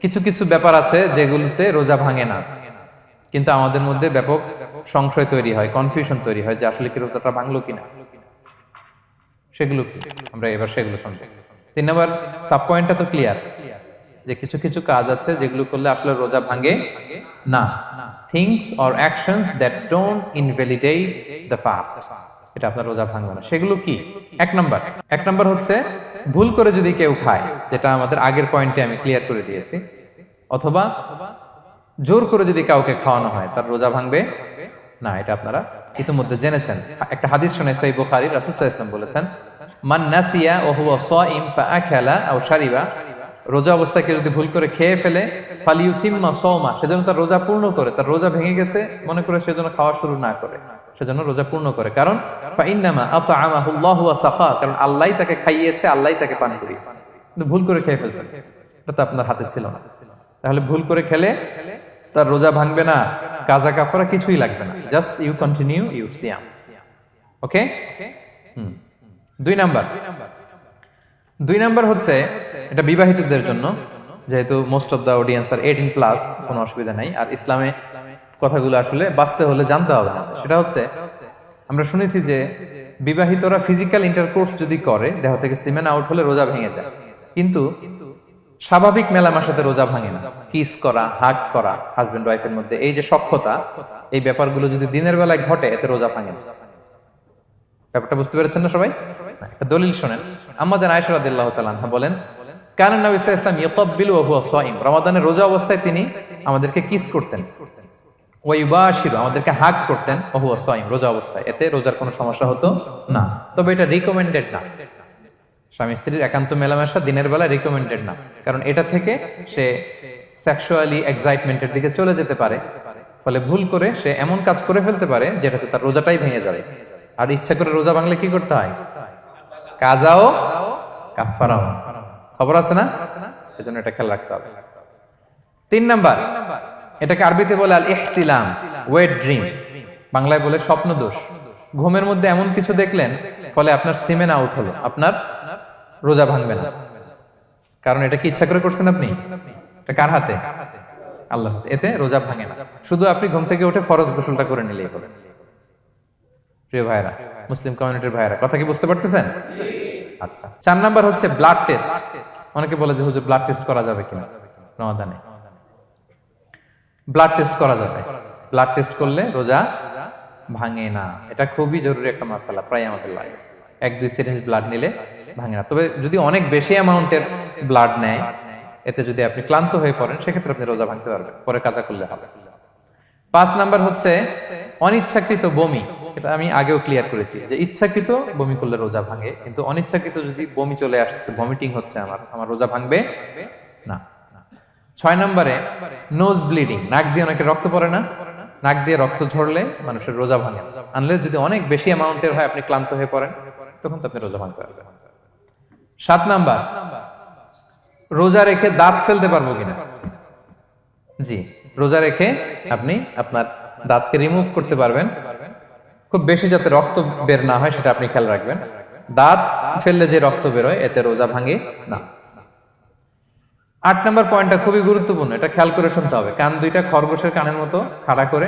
কিছু কিছু ব্যাপার আছে যেগুলোতে রোজা ভাঙে না, কিন্তু আমাদের মধ্যে ব্যাপক সংশয় তৈরি হয়, কনফিউশন তৈরি হয় যে আসলে কি রোজাটা ভাঙলো কিনা। সেগুলো কি আমরা এবার সেগুলো শুনবো। 3 নম্বর সাব পয়েন্টটা তো ক্লিয়ার যে কিছু কিছু কাজ আছে যেগুলো করলে আসলে রোজা ভাঙে না। Things or actions that don't invalidate the fast, এটা আপনার রোজা ভাঙবে না। সেগুলো কি? এক নাম্বার হচ্ছে ভুল করে যদি কেউ খায়, যেটা আমাদের আগের পয়েন্টে আমি ক্লিয়ার করে দিয়েছি, অথবা জোর করে যদি কাউকে খাওয়ানো হয়, তার রোজা ভাঙবে না। এটা আপনারা ইতিমধ্যে জেনেছেন। একটা হাদিস শুনে সহিহ বুখারী, রাসূল সাল্লাল্লাহু আলাইহি ওয়াসাল্লাম বলেছেন, মান নাসিয়া ওয়া হুয়া সাইম ফাআকালা আও শারিবা, রোজা অবস্থায় কেউ যদি ভুল করে খেয়ে ফেলে, ফালিউতিম্মা সাওমা, সেজন্য তার রোজা পূর্ণ করে। তার রোজা ভেঙে গেছে মনে করে সেজন্য খাওয়া শুরু না করে, সেজন্য রোজা পূর্ণ করে। কারণ ফাইন্নামা আতআমাহুল্লাহু ওয়া সাফা, কারণ আল্লাহই তাকে খাইয়েছে, আল্লাহই তাকে পান করিয়েছে। কিন্তু ভুল করে খেয়ে ফেলছেন, এটা তো আপনার হাতে ছিল না। তাহলে ভুল করে খেলে তার রোজা ভাঙবে না, কাজা কাফারা কিছুই লাগবে না, জাস্ট ইউ কন্টিনিউ ইউ সিয়াম। ওকে। 2 নাম্বার হচ্ছে, এটা বিবাহিতদের জন্য, যেহেতু মোস্ট অফ দা অডিয়েন্স আর 18+, কোনো অসুবিধা নাই। আর ইসলামে কথাগুলো আসলে বাঁচতে হলে জানতে হবে না। সেটা হচ্ছে, আমরা শুনেছি যে বিবাহিতরা ফিজিক্যাল ইন্টারকোর্স যদি করে, দেহ থেকে সিমেন আউট হলে রোজা ভেঙে যায়, কিন্তু স্বাভাবিক মেলামেশার সাথে রোজা ভাঙে না। কিস করা, হাগ করা হাজবেন্ড ওয়াইফের মধ্যে, এই যে সখ্যতা, এই ব্যাপারগুলো যদি দিনের বেলায় ঘটে, এতে রোজা ভাঙে না। ব্যাপারটা বুঝতে পেরেছেন না সবাই? একটা দলিল শোনেন। আম্মাজান আয়েশা রাদিয়াল্লাহু তাআলা আনহা বলেন, কানা নবী সাল্লাল্লাহু আলাইহি ওয়াসাল্লাম ইয়াকাব্বিলু ওয়া হুয়া সাইম, রমাদানের রোজা অবস্থায় তিনি আমাদেরকে কিস করতেন, ওয়া ইউবাশিরু, আমাদেরকে হাগ করতেন, ওয়া হুয়া সাইম, রোজা অবস্থায়। এতে রোজার কোনো সমস্যা হতো না। তবে এটা রিকমেন্ডেড না। স্বামী স্ত্রীর একান্ত মেলামেশা দিনের বেলা রিকমেন্ডেড না, কারণ এটা থেকে সে সেক্সুয়ালি এক্সাইটমেন্টের দিকে চলে যেতে পারে। ফলে ভুল করে সে এমন কাজ করে ফেলতে পারে যেটাতে তার রোজাটাই ভেঙে যাবে। আর ইচ্ছা করে রোজা ভাঙলে কি করতে হয়? কাজাও কাফারাও, খবর আছে না? সেজন্য এটা খেয়াল রাখতে হবে। 3 নাম্বার, এটাকে আরবিতে বলে আল ইহতিলাম, ওয়েট ড্রিম, বাংলায় বলে স্বপ্ন দোষ। ঘুমের মধ্যে এমন কিছু দেখলেন, ফলে আপনার সিমেন আউট হলো, আপনার রোজা ভাঙবে না। কারণ এটা কি ইচ্ছা করে করছেন আপনি? এটা কার হাতে? আল্লাহর হাতে। এতে রোজা ভাঙে না। শুধু আপনি ঘুম থেকে উঠে ফরজ গোসলটা করে নিলেই হবে। প্রিয় ভাইরা, মুসলিম কমিউনিটির ভাইরা, কথা কি বুঝতে পারতেছেন? আচ্ছা। 4 নাম্বার হচ্ছে ব্লাড টেস্ট। অনেকে বলে যে হুজুর ব্লাড টেস্ট করা যাবে কিনা রমাদানে। ব্লাড টেস্ট করা যাবে। ব্লাড টেস্ট করলে রোজা ভাঙে না। এটা খুবই জরুরি একটা মাসালা, প্রায় আমাদের লাগে। 1-2 সিরিঞ্জ ব্লাড নিলে ভাঙে না। তবে যদি অনেক বেশি অ্যামাউন্টের ব্লাড নেয়, এতে যদি আপনি ক্লান্ত হয়ে পড়েন, সেক্ষেত্রে আপনি রোজা ভাঙতে পারবেন, পরে কাজা করলে হবে। 5 নাম্বার হচ্ছে অনিচ্ছাকৃত বমি। এটা আমি আগেও ক্লিয়ার করেছি যে ইচ্ছাকৃত বমি করলে রোজা ভাঙে, কিন্তু অনিচ্ছাকৃত যদি বমি চলে আসছে, ভমিটিং হচ্ছে, আমার রোজা ভাঙবে না। 6 নম্বরে নোজ ব্লিডিং, নাক দিয়ে অনেকে রক্ত পড়ে না, নাক দিয়ে রক্ত ঝরলে মানুষের রোজা ভাঙে, আনলেস যদি অনেক বেশি অ্যামাউন্টের হয়, আপনি ক্লান্ত হয়ে পড়েন, তখন তো আপনি রোজা ভাঙতে পারবেন। 7 নাম্বার, রোজা রেখে দাঁত ফেলতে পারবো কিনা। জি, রোজা রেখে আপনি আপনার দাঁতকে রিমুভ করতে পারবেন, খুব বেশি যাতে রক্ত বের না হয় সেটা আপনি খেয়াল রাখবেন। দাঁত ফেললে যে রক্ত বেরোয়, এতে রোজা ভাঙে না। 8 নম্বর পয়েন্টটা খুবই গুরুত্বপূর্ণ, এটা খেয়াল করে শুনতে হবে। কান দুইটা খরগোশের কানের মতো খাড়া করে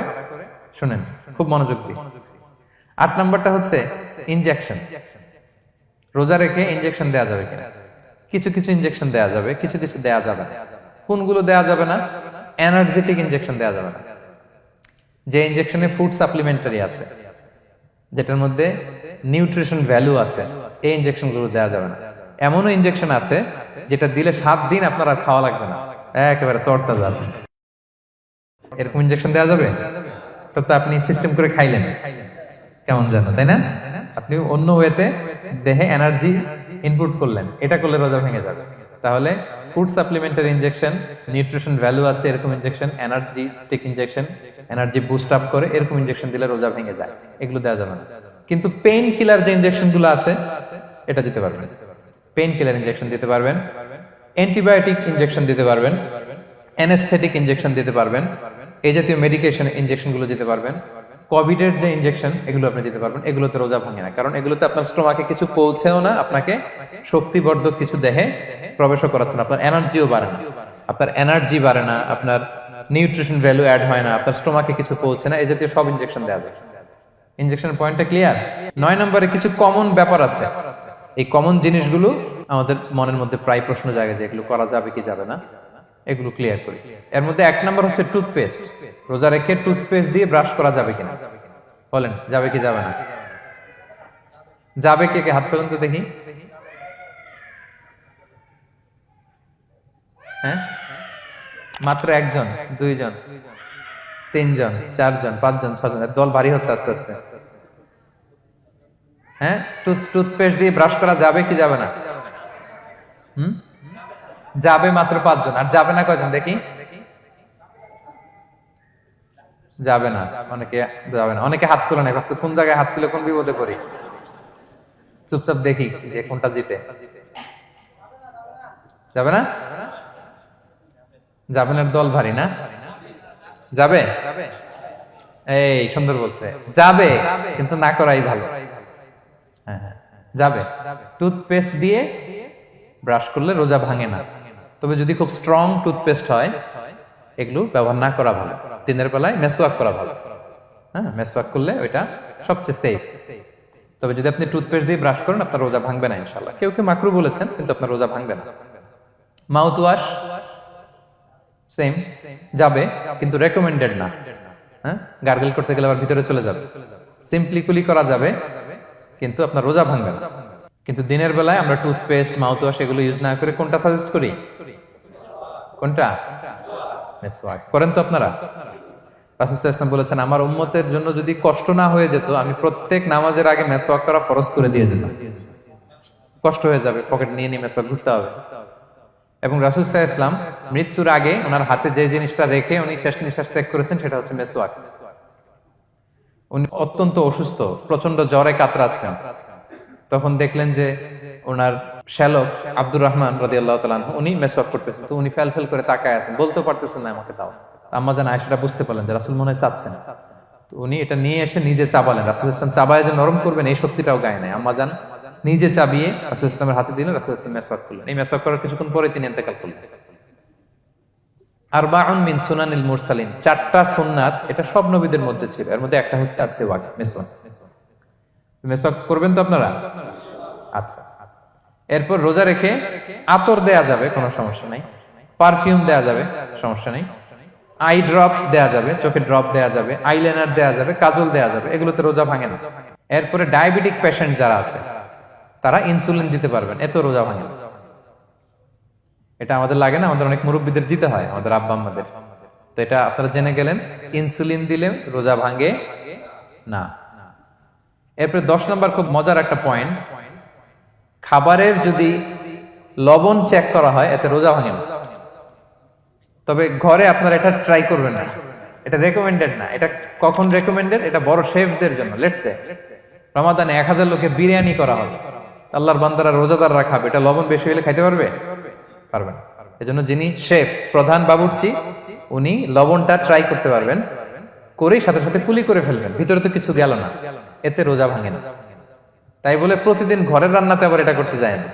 শুনেন, খুব মনোযোগ দিয়ে। 8 নম্বরটা হচ্ছে ইনজেকশন। রোজা রেখে ইনজেকশন দেওয়া যাবে কিনা। কিছু কিছু ইনজেকশন দেওয়া যাবে, কিছু কিছু দেওয়া যাবে না। কোনগুলো দেওয়া যাবে না? এনার্জেটিক ইনজেকশন দেওয়া যাবে না। যে ইনজেকশনে ফুড সাপ্লিমেন্টারি আছে, যেটার মধ্যে নিউট্রিশন ভ্যালু আছে, এই ইনজেকশন গুলো দেওয়া যাবে না। এমনও ইনজেকশন আছে যেটা দিলে 7 দিন আপনার আর খাওয়া লাগবে না, একেবারে তরতাজা। এরকম ইনজেকশন দেওয়া যাবে? তো আপনি সিস্টেম করে খাইলেন কেমন জানো, তাই না? আপনি অন্য ওয়েতে দেহে এনার্জি ইনপুট করলেন, এটা করলে রোজা ভেঙে যাবে। তাহলে food supplementary injection, nutrition value আছে এরকম injection, energetic injection, energy boost up করে এরকম ইনজেকশন দিলে রোজা ভেঙে যায়, এগুলো দেওয়া যাবে না। কিন্তু পেইন কিলার যে ইনজেকশন গুলো আছে, এটা দিতে পারবেন। পেইন কিলার ইনজেকশন দিতে পারবেন, অ্যান্টিবায়োটিক ইনজেকশন দিতে পারবেন, অ্যানেস্থেটিক ইনজেকশন দিতে পারবেন, এই জাতীয় মেডিকেশন ইনজেকশন গুলো দিতে পারবেন। কোভিডের যে ইনজেকশন, এগুলো আপনি দিতে পারবেন। এগুলোতে রোজা ভাঙে না, কারণ এগুলোতে আপনার স্টোমাকে কিছু পৌঁছেও না, আপনাকে শক্তিবর্ধক কিছু দেহে প্রবেশও করাচ্ছে না, আপনার এনার্জিও বাড়ে না। আপনার এনার্জি বাড়ে না, আপনার নিউট্রিশন ভ্যালু অ্যাড হয় না, আপনার স্টোমাকে কিছু পৌঁছে না, এই জাতীয় সব ইনজেকশন দেওয়া যায়। ইনজেকশনের পয়েন্টটা ক্লিয়ার? 9 নম্বরে কিছু কমন ব্যাপার আছে। এই কমন জিনিসগুলো আমাদের মনের মধ্যে প্রায় প্রশ্ন জাগে যে এগুলো করা যাবে কি যাবে না, এগুলো ক্লিয়ার করি। এর মধ্যে 1 নম্বর হচ্ছে টুথপেস্ট। রোজা রেখে টুথপেস্ট দিয়ে ব্রাশ করা যাবে কিনা, বলেন যাবে কি যাবে না? যাবে, কে কে হাত তুলুন তো দেখি। হ্যাঁ, মাত্র 1 জন, 2 জন, 3 জন, 4 জন, 5 জন, 6 জন, দল ভারী হচ্ছে আস্তে আস্তে। হ্যাঁ, টুথপেস্ট দিয়ে ব্রাশ করা যাবে কি যাবে না? যাবে মাত্র 5 জন। আর যাবে না কয়জন দেখি? যাবে না, অনেকে যাবে না। অনেকে হাত তুলে নাই, ভাবছে কোন জায়গায় হাত তুলে কোন বিপদে পড়ি। চুপচাপ দেখি যে কোনটা জিতে। যাবে না? যাবে না, দল ভারী না? যাবে? এই সুন্দর বলছে, যাবে, কিন্তু না করাই ভালো। হ্যাঁ হ্যাঁ, যাবে। টুথপেস্ট দিয়ে ব্রাশ করলে রোজা ভাঙে না, তবে যদি খুব স্ট্রং টুথপেস্ট হয় এগুলো ব্যবহার না করা ভালো। দিনের বেলায় মেসওয়াক করা ভালো। হ্যাঁ, মেসওয়াক করলে ওইটা সবচেয়ে সেফ। তবে যদি আপনি টুথপেস্ট দিয়ে ব্রাশ করেন আপনার রোজা ভাঙবে না ইনশাআল্লাহ। কেউ কেউ মাকরু বলেছেন, কিন্তু আপনার রোজা ভাঙবে না। মাউথ ওয়াশ সেম, যাবে, কিন্তু রেকমেন্ডেড না। হ্যাঁ, গার্গল করতে গেলে আবার ভিতরে চলে যাবে। সিম্পলি কুলি করা যাবে, কিন্তু আপনার রোজা ভাঙবে না। কিন্তু দিনের বেলায় আমরা টুথপেস্ট, মাউথ ওয়াশ এগুলো ইউজ না করে কোনটা সাজেস্ট করি? কোনটা? মেসওয়াক করেন তো আপনারা? রাসূল সাল্লাল্লাহু আলাইহি ওয়াসাল্লাম বলেছেন, আমার উম্মতের জন্য যদি কষ্ট না হয়ে যেত আমি প্রত্যেক নামাজের আগে মেসওয়াক করা ফরজ করে দিয়ে যেতাম। কষ্ট হয়ে যাবে, পকেট নিয়ে নিয়ে মেসওয়াক ঘুরতে হবে। এবং রাসূল সাল্লাল্লাহু আলাইহি ওয়াসাল্লাম মৃত্যুর আগে ওনার হাতে যে জিনিসটা রেখে উনি শেষ নিঃশ্বাস ত্যাগ করেছেন সেটা হচ্ছে মেসওয়াক। উনি অত্যন্ত অসুস্থ, প্রচন্ড জ্বরে কাতরাচ্ছেন। তখন দেখলেন যে ওনার শ্যালক আব্দুর রহমান রাদিয়াল্লাহু তাআলা আনহু উনি মেসওয়াক করতেছেন, তো উনি ফেল ফেল করে তাকায় আছেন, বলতে পারতেছেন না আমাকে দাও। আম্মা জান আয়েশা বুঝতে পারলেন যে রাসূল মনে হয় চাচ্ছেন, তো উনি এটা নিয়ে এসে নিজে চাবালেন। রাসূল সাল্লাল্লাহু আলাইহি ওয়াসাল্লাম চাবায় যে নরম করবেন এই শক্তিটাও গায়ে নাই। আম্মা জান নিজে চাবিয়ে রাসূল সাল্লাল্লাহু আলাইহি ওয়াসাল্লামের হাতে দিলেন, রাসূল সাল্লাল্লাহু আলাইহি ওয়াসাল্লাম মেসওয়াক করলেন। এই মেসওয়াক করার কিছুক্ষণ পরে তিনি ইন্তেকাল করলেন। আরবাউন মিন সুনানিল মুরসালিন, 4টা সুন্নাত, এটা সব নবীদের মধ্যে ছিল। এর মধ্যে একটা হচ্ছে আসওয়াক, মেসওয়াক। মেসওয়াক করবেন তো আপনারা? আচ্ছা। এরপর রোজা রেখে আতর দেয়া যাবে, কোনো সমস্যা নাই। পারফিউম দেয়া যাবে, সমস্যা নেই। আই ড্রপ দেয়া যাবে, চোখে ড্রপ দেয়া যাবে, আইলাইনার দেয়া যাবে, কাজল দেয়া যাবে, এগুলোতে রোজা ভাঙে না। এরপরে ডায়াবেটিক পেশেন্ট যারা আছে তারা ইনসুলিন দিতে পারবেন, এত রোজা ভাঙে না। এটা আমাদের লাগে না, আমাদের অনেক মুরব্বীদের দিতে হয়, আমাদের আব্বা আম্মাদের। তো এটা আপনারা জেনে গেলেন, ইনসুলিন দিলে রোজা ভাঙে না। এরপরে 10 নম্বর খুব মজার একটা পয়েন্ট, খাবারের যদি লবণ চেক করা হয় এতে রোজা ভাঙে না। তবে ঘরে আপনারা এটা ট্রাই করবেন না, এটা রেকমেন্ডেড না। এটা কখন রেকমেন্ডেড? এটা বড় শেফদের জন্য। লেটস সে রমাদানে 1000 লোকে বিরিয়ানি করা হবে, আল্লাহর বান্দারা রোজাদাররা খাবে, এটা লবণ বেশি হলে খাইতে পারবে? পারবে না। এজন্য যিনি শেফ, প্রধান বাবুর্চি, উনি লবণটা ট্রাই করতে পারবেন, করেই সাথে সাথে কুলি করে ফেলবেন, ভিতরে তো কিছু গেল না, এতে রোজা ভাঙে না। তাই বলে প্রতিদিন ঘরের রান্নাতে আবার এটা করতে যায় না।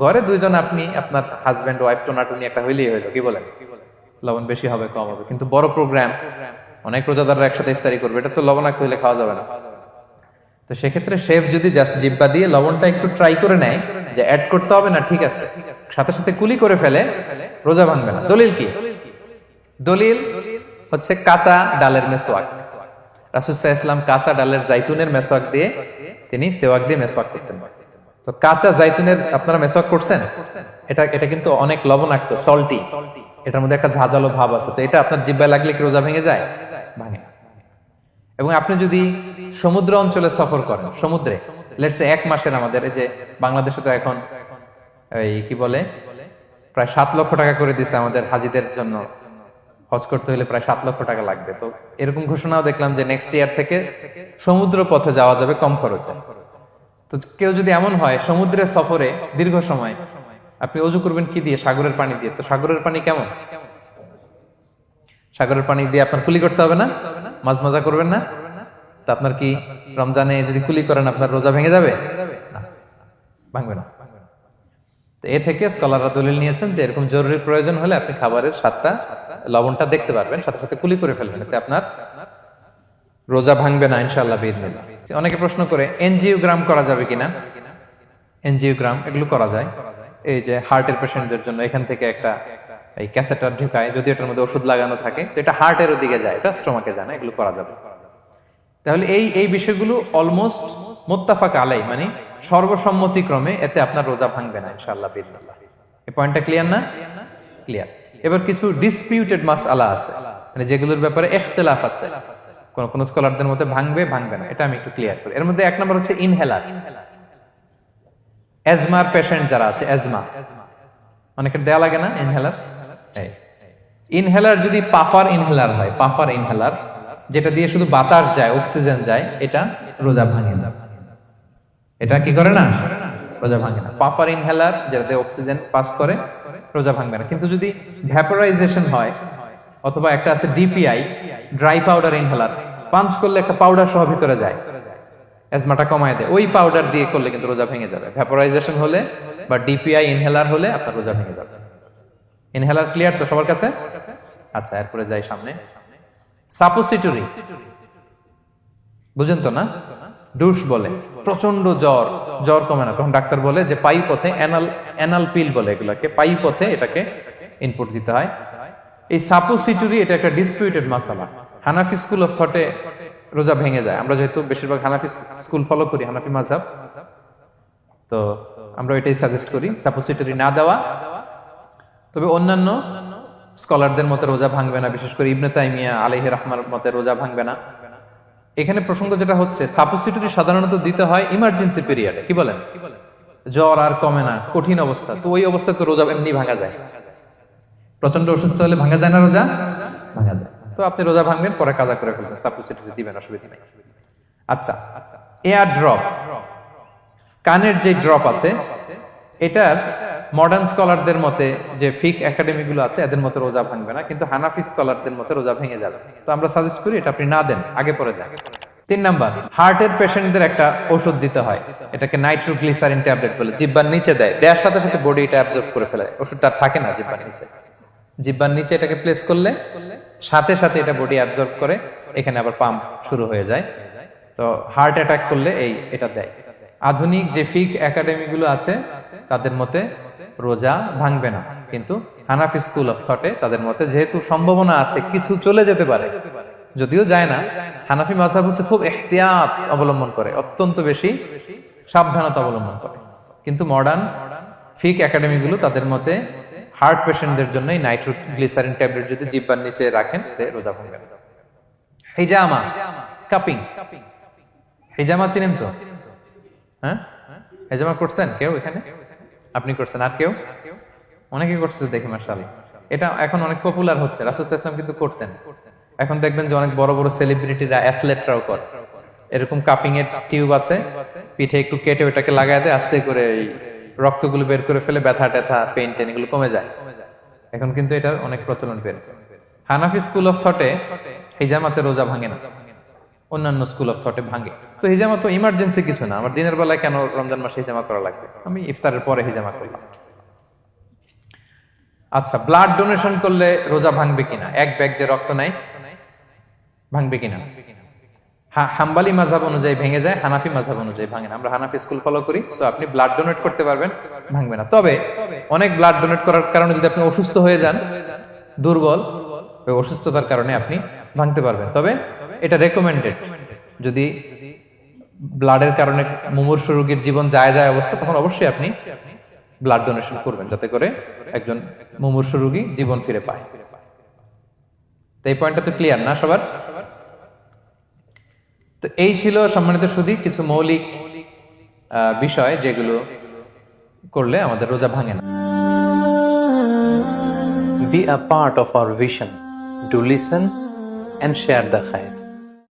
ঘরে 2 জন, আপনি আপনার হাজবেন্ড ওয়াইফ টোনাটুনি একটা হইলেই হইলো, কি বলেন? লবণ বেশি হবে কম হবে, কিন্তু বড় প্রোগ্রাম, অনেক রোজাদাররা একসাথে ইফতারি করবে, এটা তো লবণাক্ত হইলে খাওয়া যাবে না। তো সেক্ষেত্রে শেফ যদি জাস্ট জিব্বা দিয়ে লবণটা একটু ট্রাই করে নেয় যে অ্যাড করতে হবে না, ঠিক আছে, সাথে সাথে কুলি করে ফেলে, রোজা ভাঙবে না। দলিল কি? দলিল হচ্ছে কাঁচা ডালের মেসওয়াক। রাসূল সাল্লাল্লাহু আলাইহি ওয়াসাল্লাম কাঁচা ডালের জাইতুনের মেসওয়াক দিয়ে তিনি সেওয়াক দিয়ে মেসওয়াক করতেন। তো কাঁচা জাইতুনের আপনারা মেসওয়াক করছেন, এটা কিন্তু অনেক লবণাক্ত, সল্টি, এটার মধ্যে একটা ঝাঁঝালো ভাব আছে। তো এটা আপনার জিহ্বায় লাগলে কি রোজা ভেঙে যায়? ভাঙে না। এবং আপনি যদি সমুদ্র অঞ্চলে সফর করেন, সমুদ্রে লেটস সে 1 মাসের, আমাদের এই যে বাংলাদেশে তো এখন এই কি বলে প্রায় 7 লক্ষ টাকা করে দিছে আমাদের হাজিদের জন্য, হজ করতে হলে প্রায় 7 লক্ষ টাকা লাগবে। তো এরকম ঘোষণাও দেখলাম যে নেক্সট ইয়ার থেকে সমুদ্র পথে যাওয়া যাবে কম খরচে। তো কেউ যদি এমন হয় সমুদ্রের সফরে দীর্ঘ সময়, আপনি ওযু করবেন কি দিয়ে? সাগরের পানি দিয়ে। তো সাগরের পানি কেমন? সাগরের পানি দিয়ে আপনার কুলি করতে হবে না? মাছ মজা করবেন না? তা আপনার কি রমজানে যদি কুলি করেন আপনার রোজা ভেঙে যাবে? না, ভাঙবে না। তো এ থেকে স্কলাররা দলিল নিয়েছেন যে এরকম জরুরি প্রয়োজন হলে আপনি খাবারের স্বাদটা লবণটা দেখতে পারবেন, সাথে সাথে কুলি করে ফেলবেন, এতে আপনার রোজা ভাঙবে না ইনশাআল্লাহ বিইذনিল্লাহ। অনেকে প্রশ্ন করে এনজিওগ্রাম করা যাবে কিনা। এনজিওগ্রাম এগুলো করা যায়, এই যে হার্টের পেশেন্টদের জন্য এখান থেকে একটা এই ক্যাথেটার ঢুকায়, যদি এটার মধ্যে ওষুধ লাগানো থাকে তো এটা হার্টের দিকে যায়, এটা স্টোমাকে যায় না, এগুলো করা যাবে। তাহলে এই বিষয়গুলো অলমোস্ট মুত্তাফাক আলাই, মানে সর্বসম্মতিক্রমে এতে আপনার রোজা ভাঙবে না ইনশাআল্লাহ বিইذনিল্লাহ। এই পয়েন্টটা ক্লিয়ার না? ক্লিয়ার। এবার কিছু ডিসপিউটেড মাসআলা আছে, মানে যেগুলোর ব্যাপারে ইখতিলাফ আছে, কোন কোন স্কলারদের মধ্যে ভাঙবে ভাঙবে না, এটা আমি একটু ক্লিয়ার করি। এর মধ্যে এক নম্বর হচ্ছে ইনহেলার। অ্যাজমার পেশেন্ট যারা আছে, অ্যাজমা অনেকের দেয়া লাগে না ইনহেলার। ইনহেলার যদি পাফার ইনহেলার হয়, পাফার ইনহেলার যেটা দিয়ে শুধু বাতাস যায়, অক্সিজেন যায়, এটা রোজা ভাঙে না। এটা কি করে না? রোজা ভাঙে না। পাফার ইনহেলার যেটা দিয়ে অক্সিজেন পাস করে, রোজা ভাঙবে না। কিন্তু যদি ভ্যাপোরাইজেশন হয়, অথবা একটা আছে DPI, dry powder inhaler, punch করলে একটা পাউডার সহ ভিতরে যায়, অ্যাজমাটা কমায় দেয়, ওই পাউডার দিয়ে করলে কিন্তু রোজা ভেঙে যাবে। ভ্যাপোরাইজেশন হলে বা ডিপিআই ইনহেলার হলে আপনার রোজা ভেঙে যাবে। ইনহেলার ক্লিয়ার তো সবার কাছে? আচ্ছা, এরপরে যাই সামনে। সাপোসিটরি বুঝেন তো না? ডুশ বলে, প্রচন্ড জ্বর কমে না, তখন ডাক্তার বলে যে পাই পথে অ্যানাল পিল বলে এগুলাকে, পাই পথে এটাকে ইনপুট দিতে হয়। এই সাপোসিটরি এটা একটা ডিসপিউটেড মাসালা। হানাফি স্কুল অফ থটে রোজা ভেঙে যায়। আমরা যেহেতু বেশিরভাগ হানাফি স্কুল ফলো করি, হানাফি মাযহাব, তো আমরা এটাই সাজেস্ট করি সাপোসিটরি না দেওয়া। তবে অন্যান্য স্কলারদের মতে রোজা ভাঙবে না, বিশেষ করে ইবনে তাইমিয়া আলাইহি রাহমার মতে রোজা ভাঙবে না। এখানে প্রসঙ্গ যেটা হচ্ছে, সাপোসিটরি সাধারণত দিতে হয় ইমার্জেন্সি পিরিয়ডে। কি বলেন? জ্বর আর কমে না, কঠিন অবস্থা, তো ওই অবস্থায় তো রোজা এমনি ভাঙা যায়। প্রচন্ড অসুস্থ হলে ভাঙা যায় না রোজা? ভাঙা যায়। তো আপনি রোজা ভাঙবেন, পরে কাজা করে ফেলবেন, সাপোসিটরি দিবেন, অসুবিধা নেই। আচ্ছা, এয়ার ড্রপ, কানের যে ড্রপ আছে, এটার মডার্ন স্কলারদের মতে, যে ফিক একাডেমি গুলো আছে, এদের মতে রোজা ভাঙবে না, কিন্তু হানাফি স্কলারদের মতে রোজা ভেঙে যাবে। তো আমরা সাজেস্ট করি এটা আপনি না দেন, আগে পরে দেন। 3 নাম্বার, হার্টের পেশেন্টদের একটা ওষুধ দিতে হয়, এটাকে নাইট্রোগ্লিসারিন ট্যাবলেট বলে, জিহ্বার নিচে দেওয়ার সাথে সাথে বডি এটা অ্যাবজর্ব করে ফেলে, ওষুধটা আর থাকে না জিহ্বার নিচে। জিহ্বার নিচে এটাকে প্লেস করলে সাথে সাথে এটা বডি অ্যাবজর্ব করে, এখানে আবার পাম্প শুরু হয়ে যায়। তো হার্ট অ্যাটাক করলে এটা দেয়। আধুনিক যে ফিক একাডেমি গুলো আছে তাদের মতে রোজা ভাঙবে না, কিন্তু হানাফি স্কুল অফ থটে তাদের মতে যেহেতু সম্ভাবনা আছে কিছু চলে যেতে পারে, যদিও যায় না, হানাফি মাযহাব হচ্ছে খুব ইহতিয়াত অবলম্বন করে, অত্যন্ত বেশি সাবধানতা অবলম্বন করে। কিন্তু মডার্ন ফিক একাডেমি গুলো তাদের মতে হার্ট পেশেন্টদের জন্য নাইট্রোগ্লিসারিন ট্যাবলেট যদি জিহ্বার নিচে রাখেন রোজা ভাঙবে না। হিজামা, কাপিং, হিজামা চিনেন তো? হ্যাঁ, হিজামা করছেন কেউ এখানে? আপনি করছেন, আর কেউ? অনেকে করছে দেখি মাশাআল্লাহ। এটা এখন অনেক পপুলার হচ্ছে, রাসূল সাল্লাল্লাহু আলাইহি ওয়াসাল্লাম কিন্তু করতেন। এখন দেখবেন যে অনেক বড় বড় সেলিব্রিটিরা, অ্যাথলেটরাও করে। এরকম কাপিং এর টিউব আছে, পিঠে একটু কেটে ওটাকে লাগায় দেয়, আস্তে করে এই রক্তগুলো বের করে ফেলে, ব্যথা ট্যাথা, পেইন টেন এগুলো কমে যায়। এখন কিন্তু এটার অনেক প্রচলন পেয়েছে। হানাফি স্কুল অফ থটে হিজামাতে রোজা ভাঙে না, অন্যান্য স্কুল অফ থটে ভাঙে। তো হিজামা তো ইমার্জেন্সি কিছু না, আমার দিনের বেলায় কেন রমজান মাসে হিজামা করা লাগবে, আমি ইফতারের পরে হিজামা করলাম। আচ্ছা, ব্লাড ডোনেশন করলে রোজা ভাঙবে কিনা? এক ব্যাগ যে রক্ত নেয়, ভাঙবে কিনা? হাম্বালি মাযহাব অনুযায়ী ভেঙে যায়, হানাফি মাযহাব অনুযায়ী ভাঙে না। আমরা হানাফি স্কুল ফলো করি, সো আপনি ব্লাড ডোনেট করতে পারবেন, ভাঙবে না। তবে অনেক ব্লাড ডোনেট করার কারণে যদি আপনি অসুস্থ হয়ে যান, দুর্বল, ওই অসুস্থতার কারণে আপনি ভাঙতে পারবেন। তবে এটা রেকমেন্ডেড, যদি ব্লাডের কারণে মুমূর্ষু রোগীর জীবন যায় অবস্থা, তখন অবশ্যই আপনি ব্লাড ডোনেশন করবেন, যাতে করে একজন মুমূর্ষু রোগী জীবন ফিরে পায়। তো এই পয়েন্টটা তো ক্লিয়ার না সবার? তো এই ছিল সম্মানিত সুধী কিছু মৌলিক বিষয় যেগুলো করলে আমাদের রোজা ভাঙে না। Be a part of our vision. Do listen and share the khair.